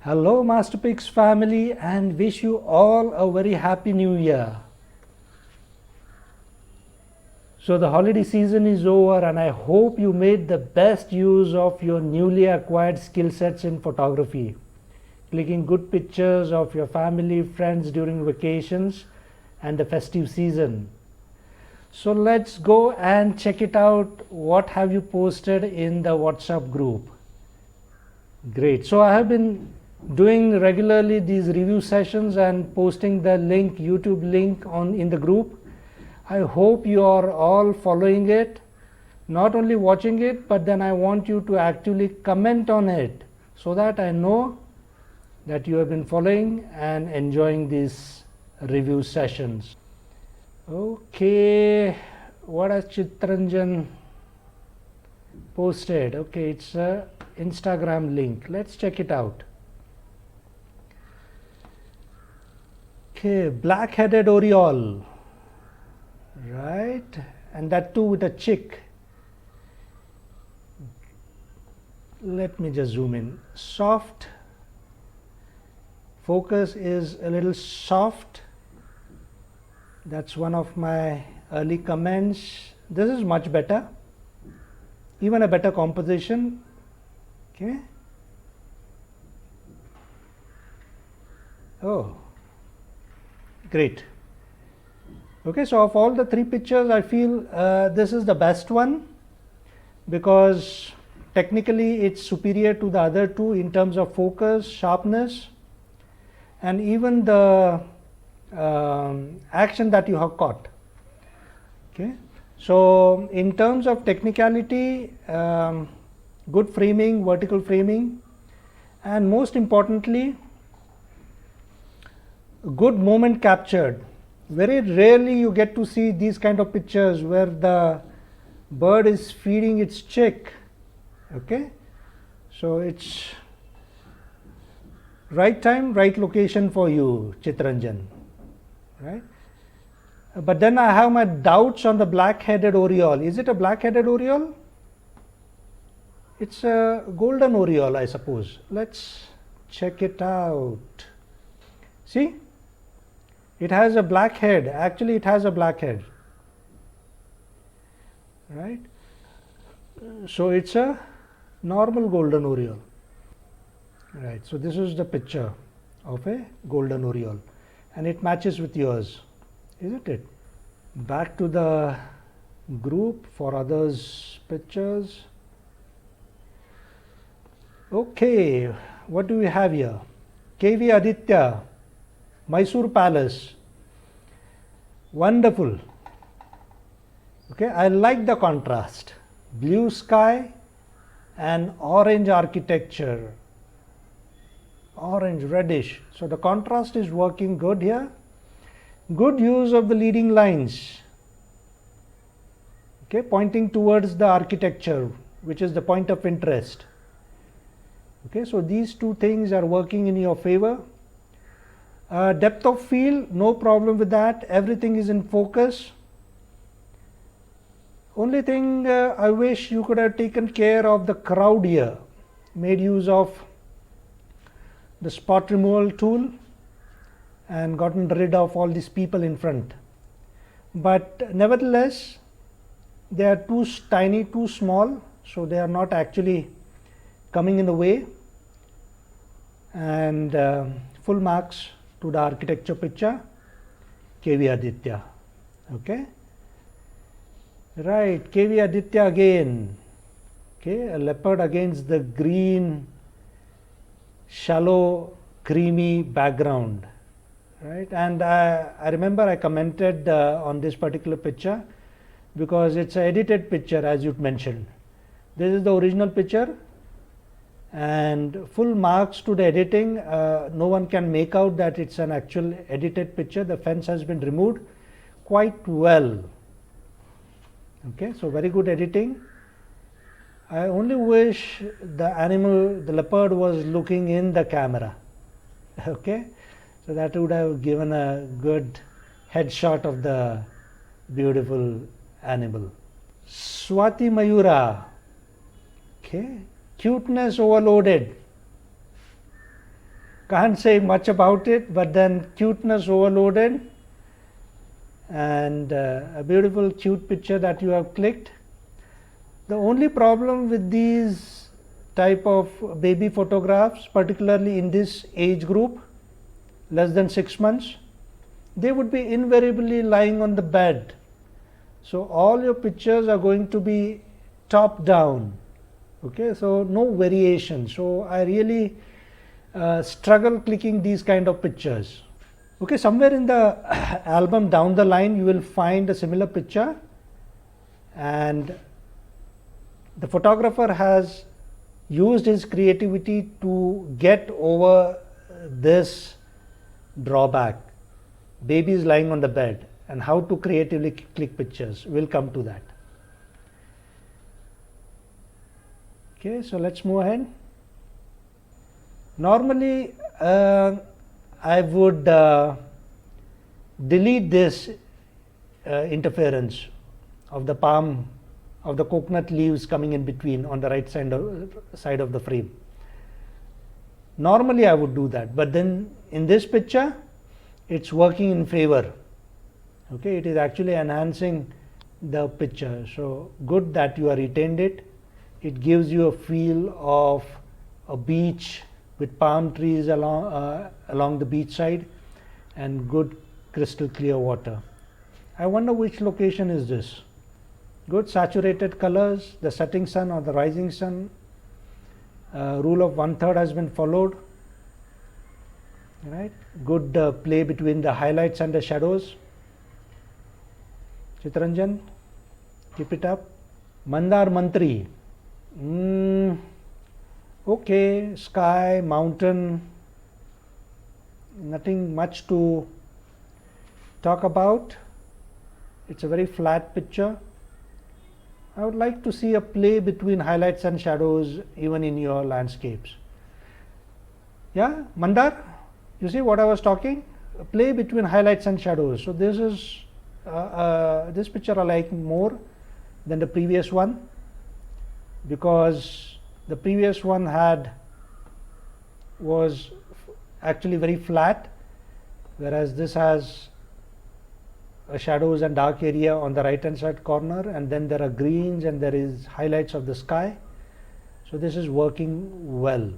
Hello Masterpix family, and wish you all a very happy new year. So the holiday season is over and I hope you made the best use of your newly acquired skill sets in photography, clicking good pictures of your family, friends during vacations and the festive season. So let's go and check it out. What have you posted in the WhatsApp group? Great. So I have been doing regularly these review sessions and posting the link, YouTube link in the group. I hope you are all following it, not only watching it, but then I want you to actually comment on it so that I know that you have been following and enjoying these review sessions. Okay, what has Chitranjan posted? Okay, it's a Instagram link. Let's check it out. Okay, black-headed oriole, right? And that too with a chick. Let me just zoom in. Soft. Focus is a little soft. That's one of my early comments. This is much better. Even a better composition. Okay. Oh, great. Okay, so of all the three pictures, I feel this is the best one because technically it's superior to the other two in terms of focus, sharpness, and even the action that you have caught. Okay, so in terms of technicality, good framing, vertical framing, and most importantly, good moment captured. Very rarely you get to see these kind of pictures where the bird is feeding its chick. Okay, so it's right time, right location for you, Chitranjan, right? But then I have my doubts on the black-headed oriole. Is it a black-headed oriole? It's a golden oriole, I suppose. Let's check it out. See? It has a black head. Actually, it has a black head. Right? So it's a normal golden oriole. Right. So this is the picture of a golden oriole. And it matches with yours, isn't it? Back to the group for others' pictures. Okay, what do we have here? KV Aditya, Mysore Palace. Wonderful. Okay, I like the contrast. Blue sky and orange architecture. Orange, reddish. So the contrast is working good here. Good use of the leading lines. Okay, pointing towards the architecture, which is the point of interest. Okay, so these two things are working in your favor. Depth of field, no problem with that. Everything is in focus. Only thing I wish you could have taken care of the crowd here. Made use of the spot removal tool and gotten rid of all these people in front. But nevertheless, they are too tiny, too small, so they are not actually coming in the way. And full marks to the architecture picture, KV Aditya. Okay, right, KV Aditya again. Okay, a leopard against the green, shallow, creamy background. Right, and I remember I commented on this particular picture because it's an edited picture, as you mentioned. This is the original picture. And full marks to the editing. No one can make out that it's an actual edited picture. The fence has been removed quite well. Okay, so very good editing. I only wish the animal, the leopard, was looking in the camera. Okay, so that would have given a good headshot of the beautiful animal. Swati Mayura. Okay. Cuteness overloaded. can't say much about it, but then cuteness overloaded, and a beautiful cute picture that you have clicked. The only problem with these type of baby photographs, particularly in this age group, less than 6 months, they would be invariably lying on the bed. So all your pictures are going to be top down. Okay, so no variation. So I really struggle clicking these kind of pictures. Okay, somewhere in the album down the line you will find a similar picture, and the photographer has used his creativity to get over this drawback. Baby is lying on the bed, and how to creatively click pictures. We'll come to that. Okay, so let's move ahead. Normally I would delete this interference of the palm of the coconut leaves coming in between on the right side of the frame. Normally I would do that, but then in this picture it's working in favor. Okay, it is actually enhancing the picture. So good that you have retained it. It gives you a feel of a beach with palm trees along the beach side and good crystal clear water. I wonder which location is this. Good saturated colors, the setting sun or the rising sun. Rule of 1/3 has been followed. Right, good play between the highlights and the shadows. Chitranjan, keep it up. Mandar Mantri. Okay, sky, mountain, nothing much to talk about. It's a very flat picture. I would like to see a play between highlights and shadows even in your landscapes. Yeah, Mandar, you see what I was talking? A play between highlights and shadows. So this is this picture I like more than the previous one, because the previous one was actually very flat, whereas this has a shadows and dark area on the right hand side corner, and then there are greens and there is highlights of the sky. So this is working well.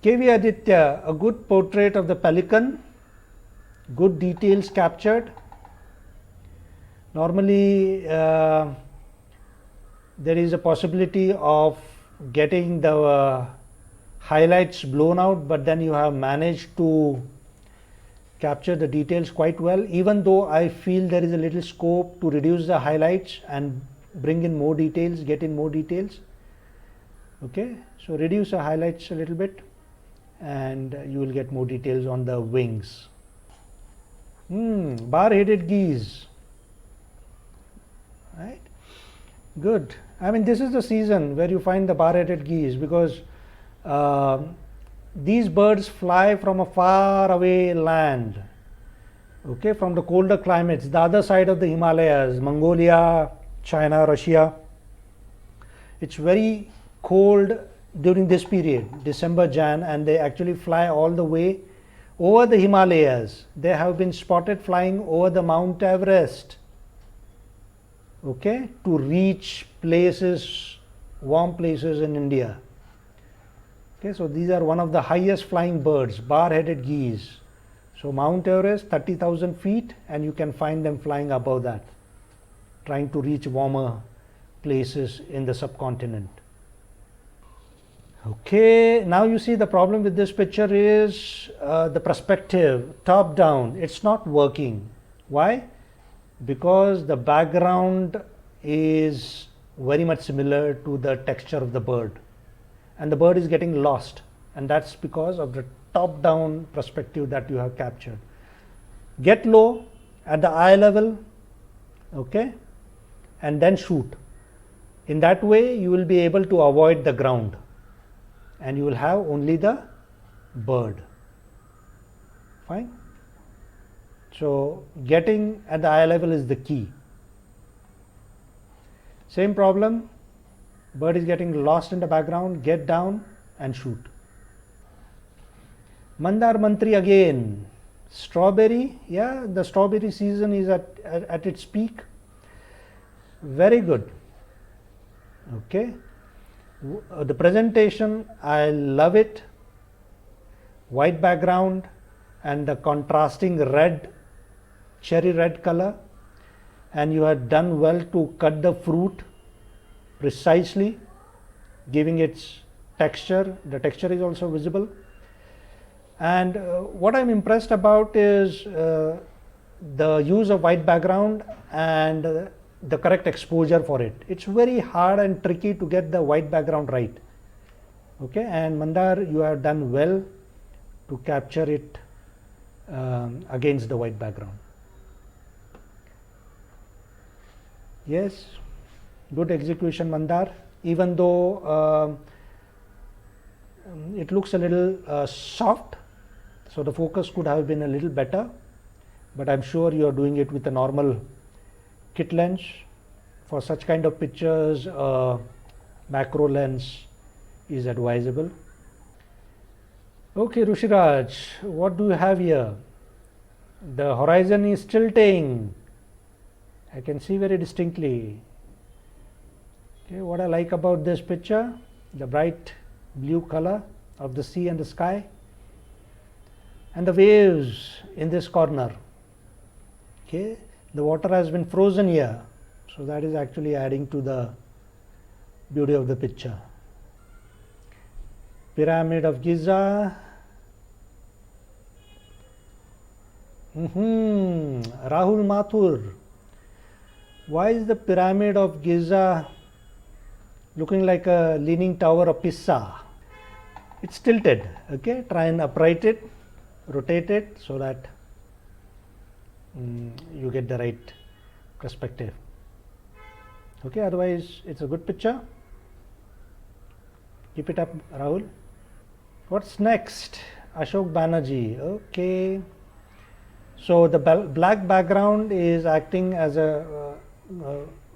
KV Aditya, a good portrait of the pelican, good details captured. Normally there is a possibility of getting the highlights blown out, but then you have managed to capture the details quite well, even though I feel there is a little scope to reduce the highlights and bring in more details, get in more details. Okay, so reduce the highlights a little bit and you will get more details on the wings. Bar-headed geese. Right, good. I mean, this is the season where you find the bar-headed geese, because these birds fly from a far away land, okay, from the colder climates, the other side of the Himalayas, Mongolia, China, Russia. It's very cold during this period, December, Jan, and they actually fly all the way over the Himalayas. They have been spotted flying over the Mount Everest, okay, to reach places, warm places in India. Okay, so these are one of the highest flying birds, bar-headed geese. So Mount Everest, 30,000 feet, and you can find them flying above that, trying to reach warmer places in the subcontinent. Okay, now you see the problem with this picture is the perspective, top down. It's not working. Why? Because the background is very much similar to the texture of the bird, and the bird is getting lost, and that's because of the top down perspective that you have captured. Get low at the eye level, okay, and then shoot. In that way you will be able to avoid the ground and you will have only the bird. Fine. So getting at the eye level is the key. Same problem, bird is getting lost in the background, get down and shoot. Mandar Mantri again. Strawberry, yeah, the strawberry season is at its peak. Very good. Okay. The presentation, I love it. White background and the contrasting red, cherry red color. And you have done well to cut the fruit precisely, giving its texture. The texture is also visible. And what I'm impressed about is the use of white background and the correct exposure for it. It's very hard and tricky to get the white background right. Okay, and Mandar, you have done well to capture it against the white background. Yes, good execution, Mandar, even though it looks a little soft, so the focus could have been a little better, but I'm sure you are doing it with a normal kit lens. For such kind of pictures, macro lens is advisable. Okay, Rushiraj, what do you have here? The horizon is tilting. I can see very distinctly. Okay, what I like about this picture, the bright blue color of the sea and the sky, and the waves in this corner. Okay, the water has been frozen here, so that is actually adding to the beauty of the picture. Pyramid of Giza. Rahul Mathur. Why is the Pyramid of Giza looking like a leaning tower of Pisa? It's tilted. Okay, try and upright it, rotate it so that you get the right perspective. Okay, otherwise it's a good picture. Keep it up, Rahul. What's next? Ashok Banerjee. Okay, so the black background is acting as a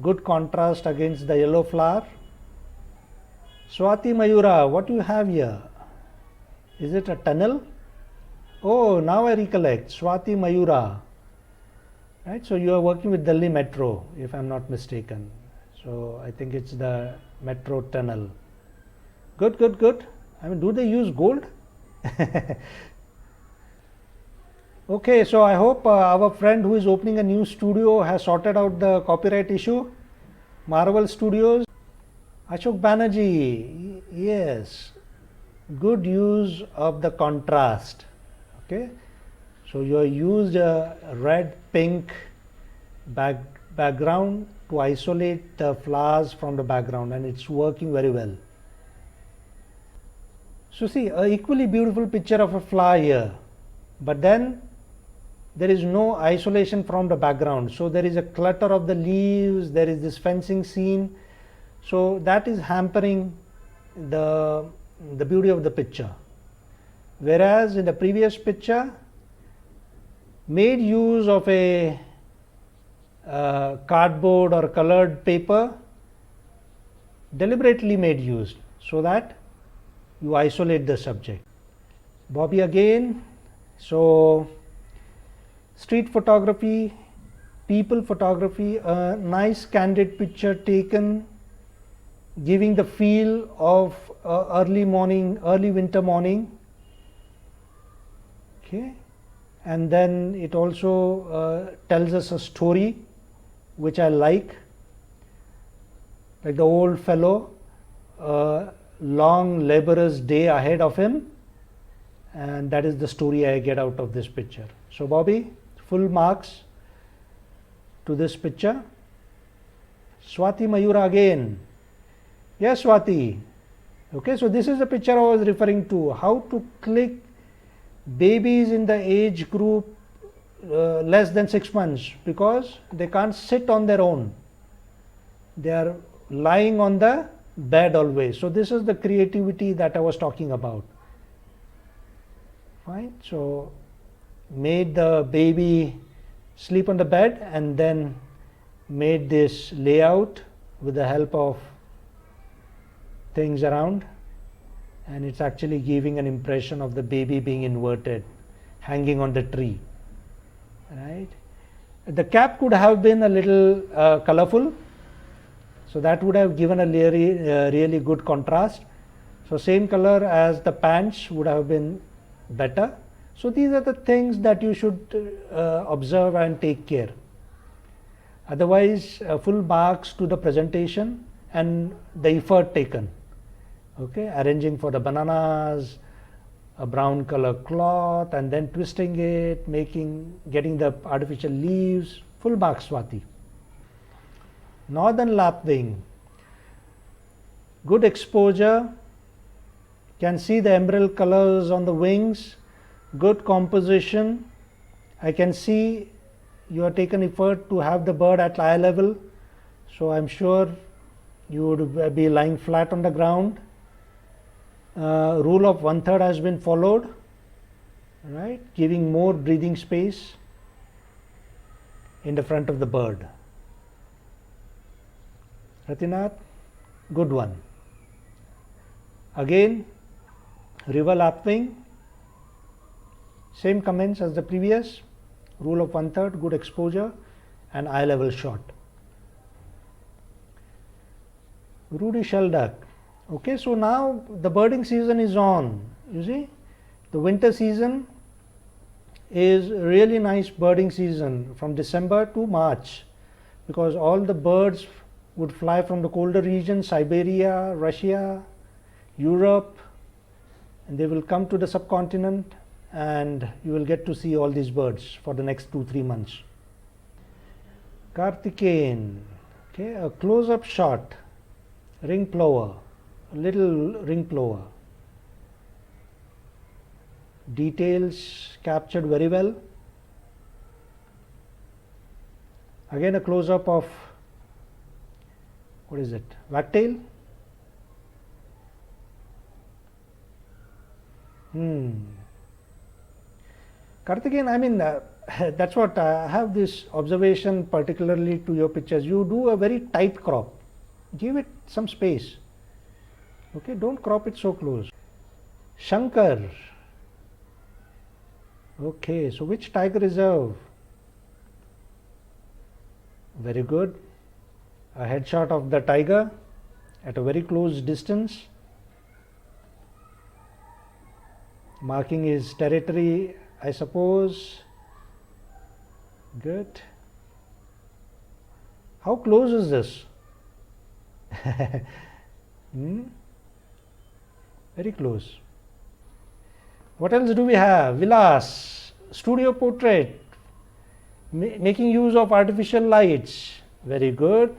good contrast against the yellow flower. Swati Mayura, what do you have here? Is it a tunnel? Oh, now I recollect. Swati Mayura. Right, so you are working with Delhi Metro, if I'm not mistaken. So I think it's the metro tunnel. Good, good, good. I mean, do they use gold? Okay, so I hope our friend who is opening a new studio has sorted out the copyright issue. Marvel Studios. Ashok Banerjee, yes, good use of the contrast. Okay, so you used a red pink background to isolate the flowers from the background, and it's working very well. So see, an equally beautiful picture of a flower here, but then there is no isolation from the background. So there is a clutter of the leaves, there is this fencing scene. So that is hampering the beauty of the picture. Whereas in the previous picture, made use of a cardboard or colored paper, deliberately made use so that you isolate the subject. Bobby again. So street photography, people photography, a nice candid picture taken, giving the feel of early morning, early winter morning. Okay, and then it also tells us a story which I like the old fellow, long laborious day ahead of him, and that is the story I get out of this picture. So Bobby, full marks to this picture. Swati Mayura again. Yes, Swati. Okay, so this is the picture I was referring to. How to click babies in the age group less than 6 months, because they can't sit on their own. They are lying on the bed always. So this is the creativity that I was talking about. Fine. So made the baby sleep on the bed and then made this layout with the help of things around, and it's actually giving an impression of the baby being inverted, hanging on the tree, right? The cap could have been a little colorful, so that would have given a really good contrast. So same color as the pants would have been better. So these are the things that you should observe and take care. Otherwise, full marks to the presentation and the effort taken. Okay, arranging for the bananas, a brown color cloth, and then twisting it, getting the artificial leaves. Full marks, Swati. Northern lapwing. Good exposure. Can see the emerald colors on the wings. Good composition. I can see you have taken effort to have the bird at eye level, so I'm sure you would be lying flat on the ground. Rule of 1/3 has been followed, right, giving more breathing space in the front of the bird. Ratinath, good one. Again, river lapwing, same comments as the previous. Rule of 1/3, good exposure and eye level shot. Rudi Shelduck. Okay, so now the birding season is on. You see, the winter season is really nice birding season from December to March, because all the birds would fly from the colder regions, Siberia, Russia, Europe, and they will come to the subcontinent, and you will get to see all these birds for the next 2-3 months. Karthikeyan, okay, a close-up shot, ring plover, a little ring plover. Details captured very well. Again a close-up of, what is it, wagtail? Karthikeyan, I mean, that's what I have this observation particularly to your pictures. You do a very tight crop. Give it some space. Okay, don't crop it so close. Shankar. Okay, so which tiger reserve? Very good. A headshot of the tiger at a very close distance, marking his territory, I suppose. Good. How close is this? Very close. What else do we have? Vilas, studio portrait, making use of artificial lights. Very good.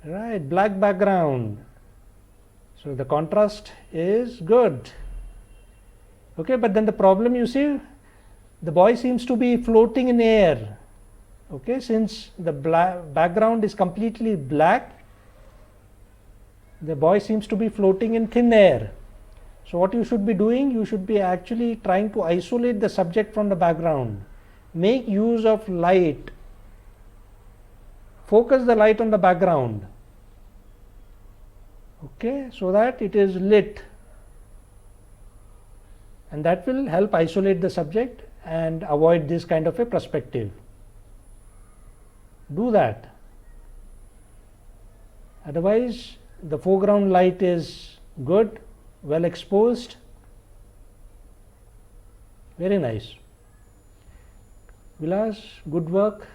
Right, black background. So the contrast is good. Okay, but then the problem, you see, the boy seems to be floating in air. Okay, since the background is completely black, the boy seems to be floating in thin air. So what you should be doing, you should be actually trying to isolate the subject from the background. Make use of light. Focus the light on the background. Okay, so that it is lit. And that will help isolate the subject and avoid this kind of a perspective. Do that. Otherwise, the foreground light is good, well exposed. Very nice. Vilas, good work.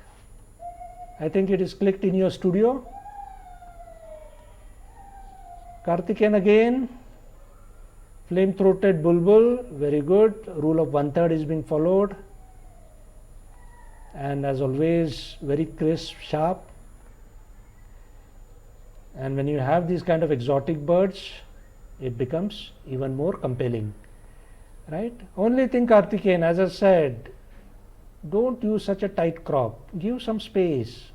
I think it is clicked in your studio. Karthikeyan again. Flame-throated bulbul, very good. Rule of 1/3 is being followed. And as always, very crisp, sharp. And when you have these kind of exotic birds, it becomes even more compelling, right? Only thing, Karthikeyan, as I said, don't use such a tight crop. Give some space.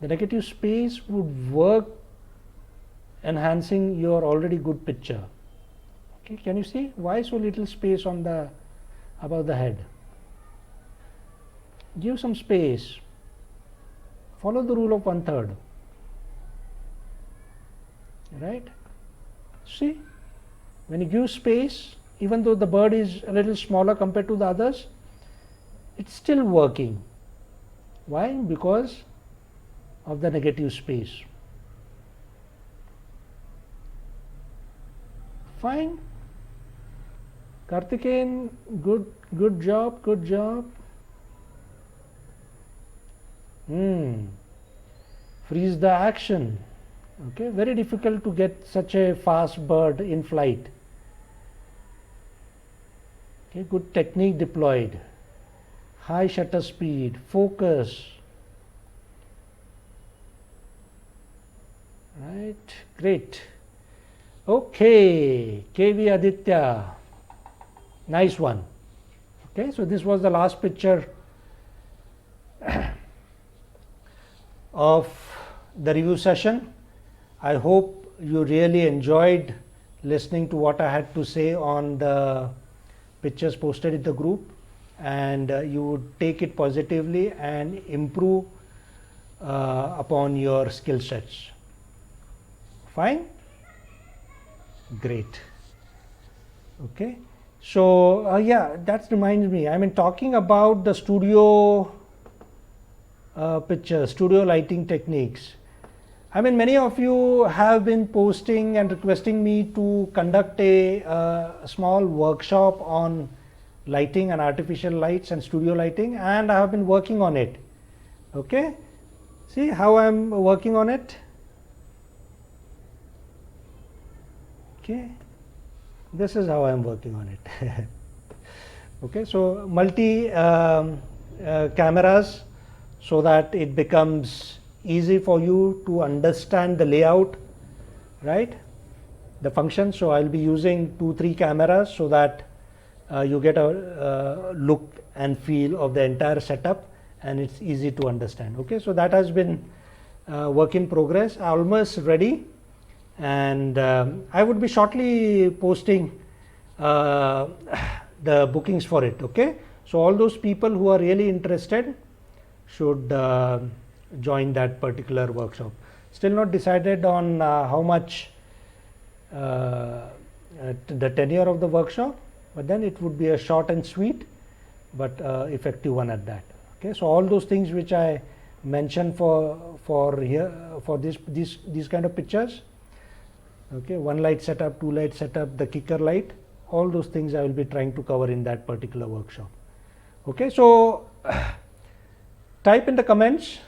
The negative space would work enhancing your already good picture. Okay, can you see why so little space on the above the head? Give some space. Follow the rule of 1/3. Right? See, when you give space, even though the bird is a little smaller compared to the others, it's still working. Why? Because of the negative space. Fine. Karthikeyan, good job. Freeze the action. Okay, very difficult to get such a fast bird in flight. Okay, good technique deployed. High shutter speed, focus. Right, great. Okay, KV Aditya, nice one. Okay, so this was the last picture of the review session. I hope you really enjoyed listening to what I had to say on the pictures posted in the group, and you would take it positively and improve upon your skill sets. Fine? Great. Okay. So yeah, that reminds me, I mean, talking about the studio pictures, studio lighting techniques. I mean, many of you have been posting and requesting me to conduct a small workshop on lighting and artificial lights and studio lighting, and I have been working on it. Okay. See how I am working on it. Okay, this is how I am working on it. Okay, so multi cameras, so that it becomes easy for you to understand the layout, right, the function. So I'll be using 2-3 cameras so that you get a look and feel of the entire setup, and it's easy to understand. Okay, so that has been work in progress, almost ready. And I would be shortly posting the bookings for it. Okay, so all those people who are really interested should join that particular workshop. Still not decided on how much the tenure of the workshop, but then it would be a short and sweet but effective one at that. Okay, so all those things which I mentioned for here, for these kind of pictures. Okay, 1 light setup, 2 light setup, the kicker light, all those things I will be trying to cover in that particular workshop. Okay, so type in the comments.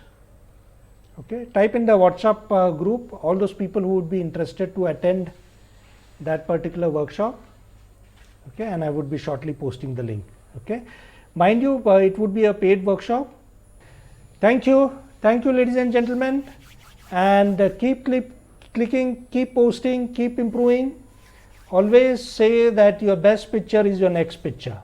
Okay, type in the WhatsApp group all those people who would be interested to attend that particular workshop. Okay, and I would be shortly posting the link. Okay, mind you, it would be a paid workshop. Thank you, ladies and gentlemen, and keep clicking, keep posting, keep improving. Always say that your best picture is your next picture.